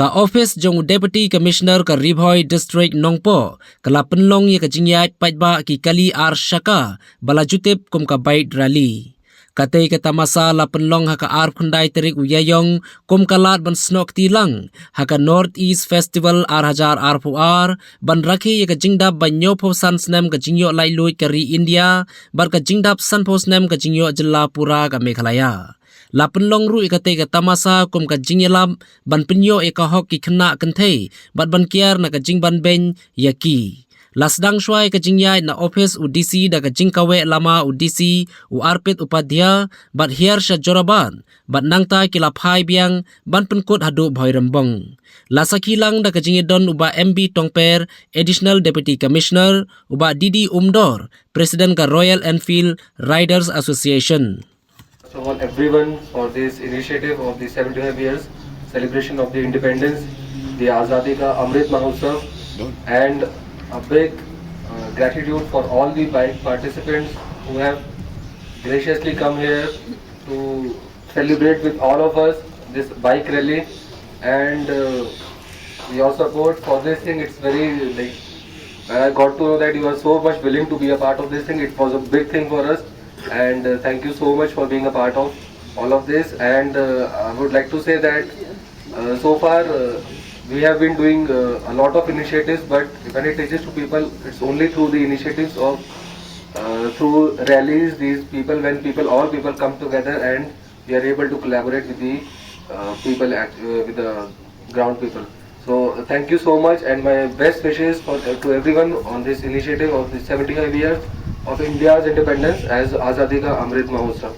ka office jong deputy commissioner ka Ribhoi district Nongpo kala penlong ye ka jingyat paitba ki kali ar shaka bala jutip kum ka bait rally katay kata masa la penlong haka ar khundai terik uyayong kum kalat ban snok tilang haka North East Festival ar hajar ar pu ar ban rakhi ye ka jingdap banyo pho san snem ka jingyo lai lui kari India bar ka jingdap san pho snem ka jingyo jilla pura ka Meghalaya la penlong ru ikate ka tamasa kum ka jingyelam ban penyo eka hok ki khna kanthe bat ban kiar na ka jingban ben yaki lasdang shwai ka jingyai na office udc da ka jingkawe lama udc u arpit upadhya bat hiar sha joraban bat nangta kila phai biang ban penkut hadu bhoi rembong lasakilang da ka jingedon uba mb tongper additional deputy commissioner uba didi umdor president ka Royal Enfield Riders Association. So all everyone for this initiative of the 75 years celebration of the independence, the Azadi Ka Amrit Mahotsav, and a big gratitude for all the bike participants who have graciously come here to celebrate with all of us this bike rally, and your support for this thing. It's very like I got to know that you are so much willing to be a part of this thing. It was a big thing for us. And thank you so much for being a part of all of this. And I would like to say that so far we have been doing a lot of initiatives, but when it reaches to people, it's only through the initiatives of through rallies. These people, when all people come together, and we are able to collaborate with the people with the ground people. So thank you so much, and my best wishes for to everyone on this initiative of the 75 years of India's independence as Azadi Ka Amrit Mahotsav.